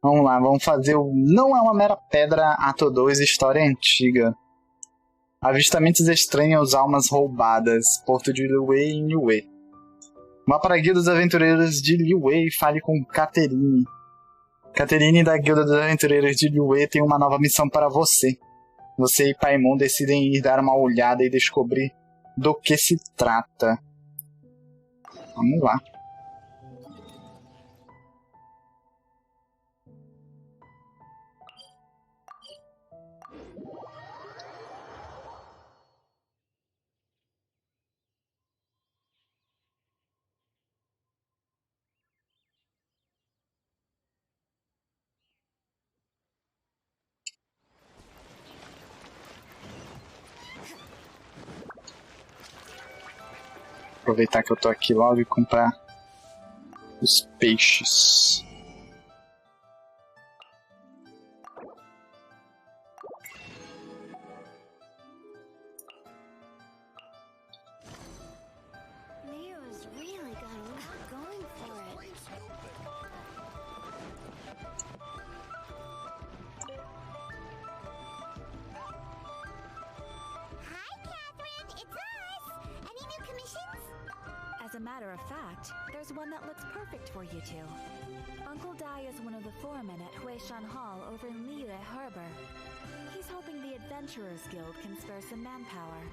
Vamos lá, vamos fazer o Não é uma Mera Pedra, ato 2, história antiga. Avistamentos estranhos, almas roubadas. Porto de Liyue em Liyue. Vá para a guilda dos aventureiros de Liyue e fale com Caterine. Caterine da guilda dos aventureiros de Liyue tem uma nova missão para você. Você e Paimon decidem ir dar uma olhada e descobrir do que se trata. Vamos lá. Aproveitar que eu tô aqui logo e comprar os peixes. As a matter of fact, there's one that looks perfect for you two. Uncle Dai is one of the foremen at Huishan Hall over in Liyue Harbor. He's hoping the Adventurers Guild can spare some manpower.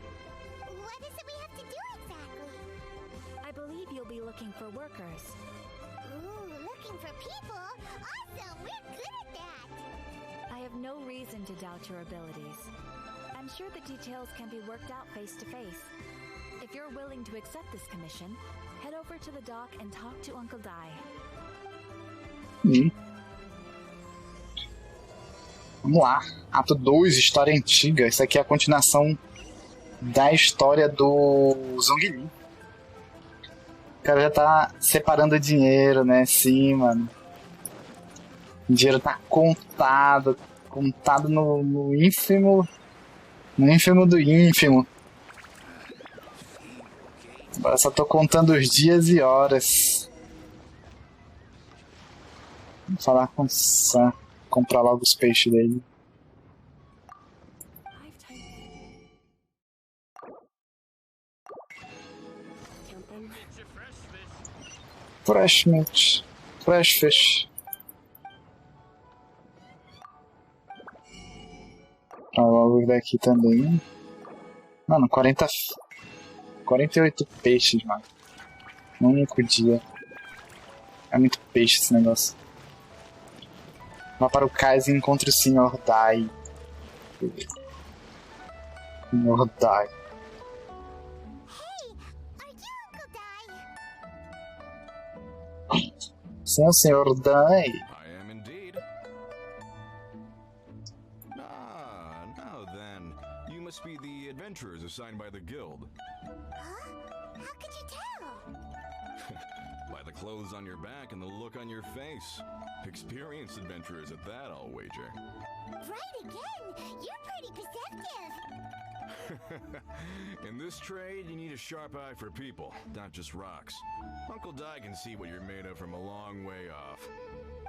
What is it we have to do exactly? I believe you'll be looking for workers. Ooh, looking for people? Awesome! We're good at that! I have no reason to doubt your abilities. I'm sure the details can be worked out face to face. If you're willing to accept this commission, head over to the dock and talk to Uncle Dai. Vamos lá. Ato 2, história antiga. Isso aqui é a continuação da história do Zhongli. O cara já tá separando dinheiro, né? Sim, mano. O dinheiro tá contado. Contado no ínfimo. No ínfimo do ínfimo. Agora só tô contando os dias e horas. Vou falar com o Sam. Comprar logo os peixes dele. Fresh meat. Fresh fish. Logo daqui também. Mano, 48 peixes, mano. Num único dia. É muito peixe esse negócio. Vá para o cais e encontre o Sr. Dai. Sr. Dai. Sim, Sr. Dai. I am indeed. Now then, you must be the adventurers assigned by the guild. Huh? How could you tell? By the clothes on your back and the look on your face. Experienced adventurers at that, I'll wager. Right again! You're pretty perceptive! In this trade, you need a sharp eye for people, not just rocks. Uncle Dai can see what you're made of from a long way off.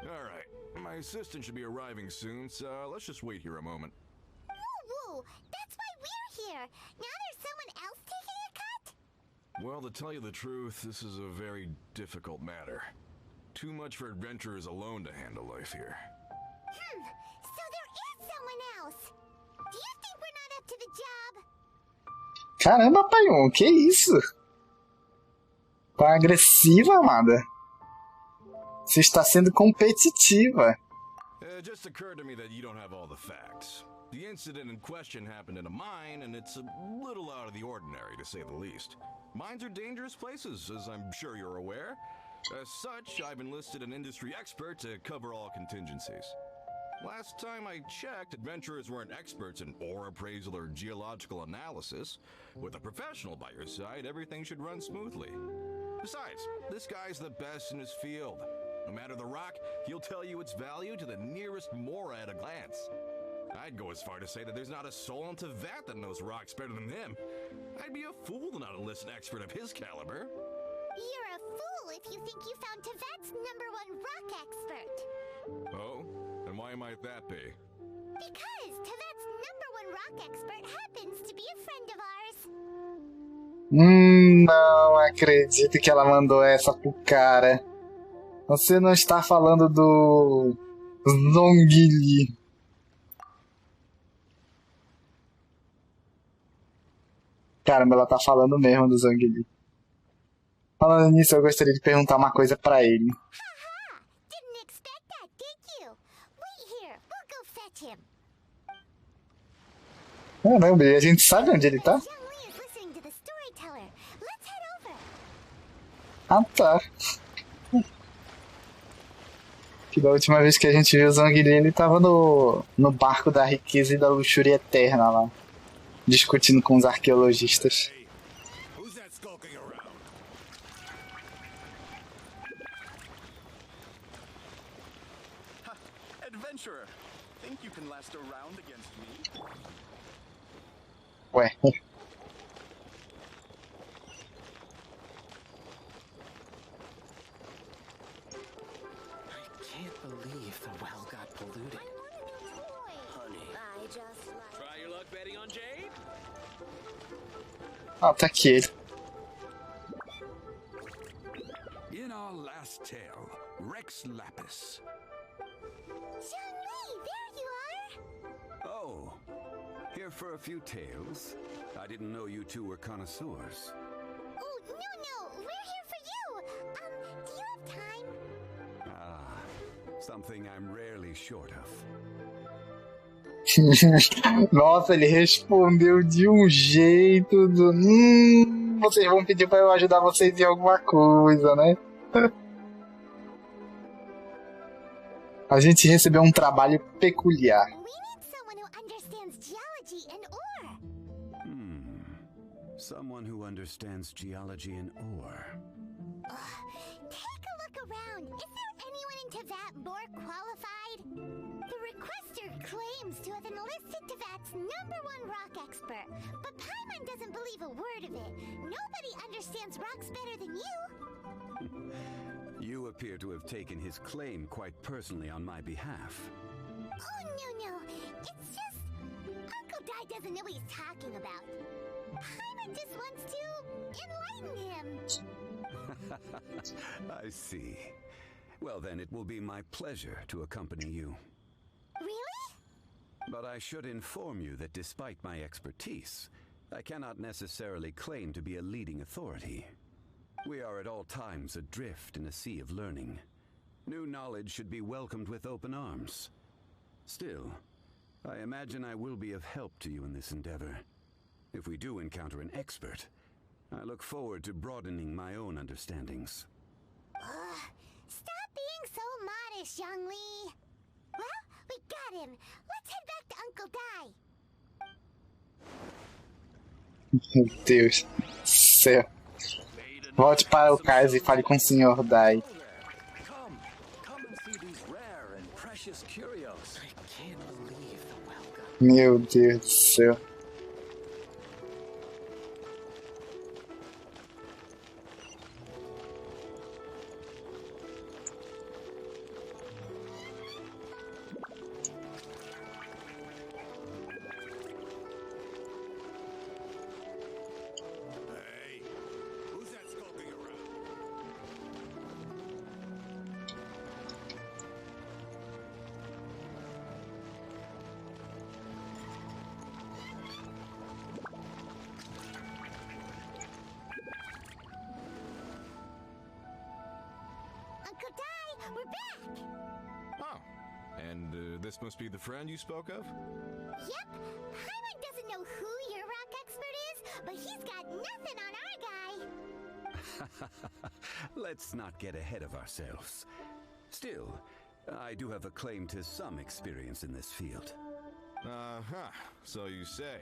Alright, my assistant should be arriving soon, so let's just wait here a moment. Woo! That's why we're here! Now there's someone else taking a cut? Well, to tell you the truth, this is a very difficult matter. Too much for adventurers alone to handle life here. So there is someone else! Do you think we're not up to the job? Caramba, Paimon, que isso? Tá agressiva, amada. Você está sendo competitiva. It just occurred to me that you don't have all the facts. The incident in question happened in a mine, and it's a little out of the ordinary, to say the least. Mines are dangerous places, as I'm sure you're aware. As such, I've enlisted an industry expert to cover all contingencies. Last time I checked, adventurers weren't experts in ore appraisal or geological analysis. With a professional by your side, everything should run smoothly. Besides, this guy's the best in his field. No matter the rock, he'll tell you its value to the nearest mora at a glance. I'd go as far to say that there's not a soul in Teyvat that knows rocks better than him. I'd be a fool to not enlist an expert of his caliber. You're a fool if you think you found Teyvat's #1 rock expert. Oh? And why might that be? Because Tevat's #1 rock expert happens to be a friend of ours. Não acredito que ela mandou essa pro cara. Você não está falando do Zhongli. Caramba, ela tá falando mesmo do Zhongli. Falando nisso, eu gostaria de perguntar uma coisa pra ele. Haha! Didn't expect that, did you? Wait here, we'll go fetch him. Caramba, e a gente sabe onde ele tá? Zhongli is listening to the storyteller. Let's head over. Ah, tá. Que da última vez que a gente viu o Zhongli, ele tava no barco da riqueza e da luxúria eterna lá, discutindo com os arqueologistas. Hey, who's that skulking around? Adventurer, think you can last a round against me? Ué. I can't believe the well got polluted. Honey. I just like... Try your luck betting on Jade? Ah, tá aqui ele. In our last tale, Rex Lapis. Zhongli, there you are! Oh, here for a few tales? I didn't know you two were connoisseurs. Oh, no, we're here for you! Do you have time? Ah, something I'm rarely short of. Nossa, ele respondeu de um jeito do... vocês vão pedir pra eu ajudar vocês em alguma coisa, né? A gente recebeu um trabalho peculiar. We need someone who understands geology and ore. Someone who understands geology and ore. Take a look around. Is there anyone in Tevat more qualified? The requester claims to have enlisted Tevat's #1 rock expert, but Paimon doesn't believe a word of it. Nobody understands rocks better than you. You appear to have taken his claim quite personally on my behalf. Oh, no. It's just... Uncle Dai doesn't know what he's talking about. Paimon just wants to enlighten him. I see. Well, then it will be my pleasure to accompany you. Really? But I should inform you that despite my expertise, I cannot necessarily claim to be a leading authority. We are at all times adrift in a sea of learning. New knowledge should be welcomed with open arms. Still, I imagine I will be of help to you in this endeavor. If we do encounter an expert, I look forward to broadening my own understandings. Stop being so modest, Zhongli. Well, we got him. Let's head back to Uncle Dai. Meu Deus do céu. Volte para o cais e fale com o Sr. Dai. Come and see these rare and precious curios. I can't believe the well got... Meu Deus do céu. Hey, who's that skulking around? Uncle Dai, we're back. Oh, and this must be the friend you spoke of? Yep. Paimon doesn't know who your rock expert is, but he's got nothing on our guy. Let's not get ahead of ourselves. Still, I do have a claim to some experience in this field. Uh-huh, so you say.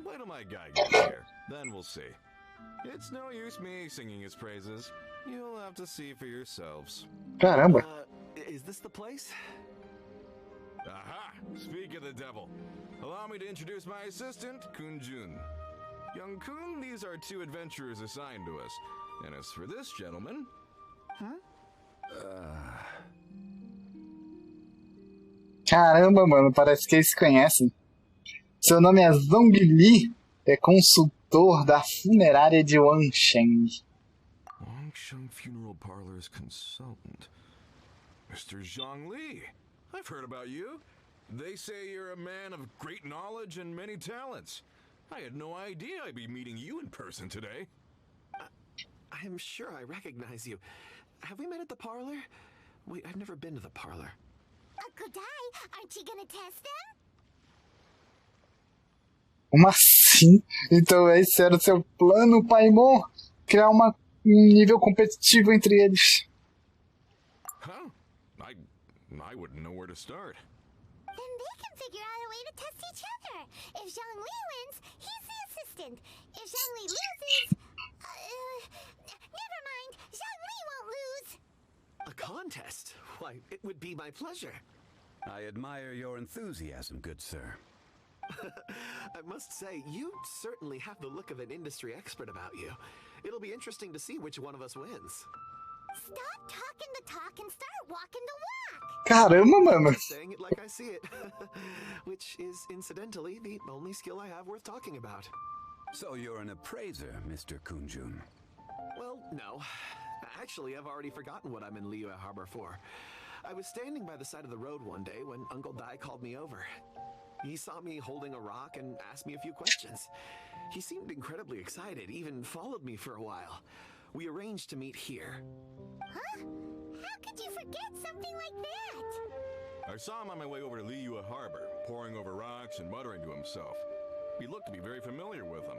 Wait till my guy gets here, then we'll see. It's no use me singing his praises. You'll have to see for yourselves. Caramba. Is this the place? Aha! Speak of the devil. Allow me to introduce my assistant, Kunjun. Young Kun, these are 2 adventurers assigned to us. And as for this gentleman... Caramba, mano, parece que eles se conhecem. Seu nome é Zhongli, é consultor da funerária de Wanshen. Wangshan Funeral Parlor's consultant. Mr. Zhongli, I've heard about you. They say you're a man of great knowledge and many talents. I had no idea I'd be meeting you in person today. I'm sure I recognize you. Have we met at the parlor? Wait, I've never been to the parlor. Uncle Dai, aren't you gonna test them? Como assim? Então esse era o seu plano, Paimon? Criar um nível competitivo entre eles. Huh? I wouldn't know where to start. Then they can figure out a way to test each other. If Zhongli wins, he's the assistant. If Zhongli loses... never mind, Zhongli won't lose. A contest? Why, it would be my pleasure. I admire your enthusiasm, good sir. I must say, you certainly have the look of an industry expert about you. It'll be interesting to see which one of us wins. Stop talking the talk and start walking the walk. Caramba, mano. Saying it like I see it. Which is, incidentally, the only skill I have worth talking about. So you're an appraiser, Mr. Kunjun. Well, no. Actually, I've already forgotten what I'm in Liyue Harbor for. I was standing by the side of the road one day when Uncle Dai called me over. He saw me holding a rock and asked me a few questions. He seemed incredibly excited, even followed me for a while. We arranged to meet here. Huh? How could you forget something like that? I saw him on my way over to Liyue Harbor, poring over rocks and muttering to himself. He looked to be very familiar with them.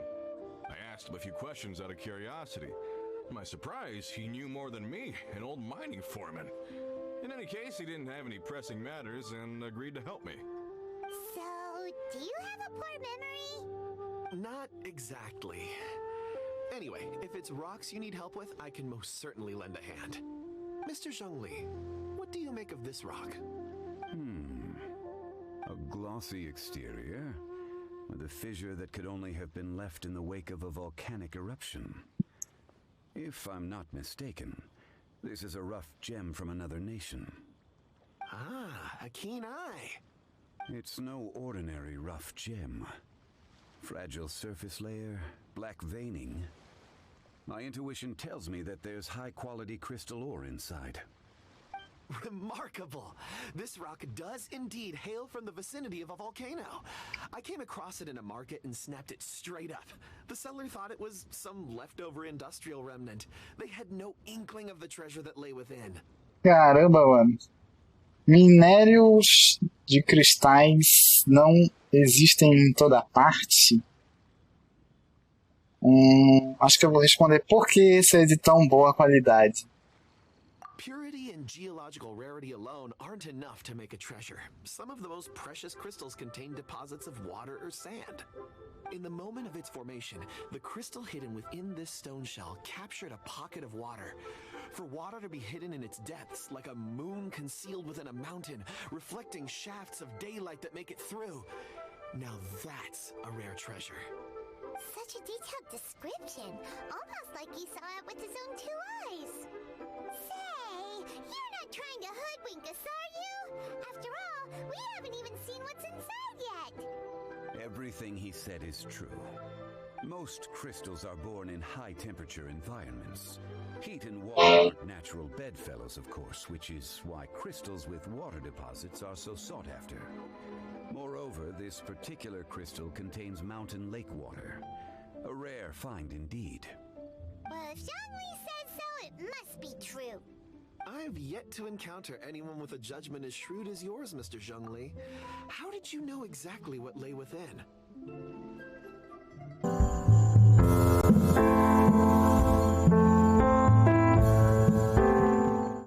I asked him a few questions out of curiosity. To my surprise, he knew more than me, an old mining foreman. In any case, he didn't have any pressing matters and agreed to help me. So, do you have a poor memory? Not exactly. Anyway, if it's rocks you need help with, I can most certainly lend a hand. Mr. Zhongli, what do you make of this rock? A glossy exterior, with a fissure that could only have been left in the wake of a volcanic eruption. If I'm not mistaken, this is a rough gem from another nation. Ah, a keen eye. It's no ordinary rough gem. Fragile surface layer, black veining. My intuition tells me that there's high-quality crystal ore inside. Remarkable! This rock does indeed hail from the vicinity of a volcano. I came across it in a market and snapped it straight up. The seller thought it was some leftover industrial remnant. They had no inkling of the treasure that lay within. Caramba, mano. Minérios de cristais não existem em toda parte? Acho que eu vou responder por que esse é de tão boa qualidade. Purity and geological rarity alone aren't enough to make a treasure. Some of the most precious crystals contain deposits of water or sand. In the moment of its formation, the crystal hidden within this stone shell captured a pocket of water. For water to be hidden in its depths, like a moon concealed within a mountain, reflecting shafts of daylight that make it through. Now that's a rare treasure. Such a detailed description, almost like he saw it with his own two eyes. Say, you're not trying to hoodwink us, are you? After all, we haven't even seen what's inside yet. Everything he said is true. Most crystals are born in high-temperature environments. Heat and water are natural bedfellows, of course, which is why crystals with water deposits are so sought after. Moreover, this particular crystal contains mountain lake water. A rare find indeed. Well, if Zhongli says so, it must be true. I've yet to encounter anyone with a judgment as shrewd as yours, Mr. Zhongli. How did you know exactly what lay within?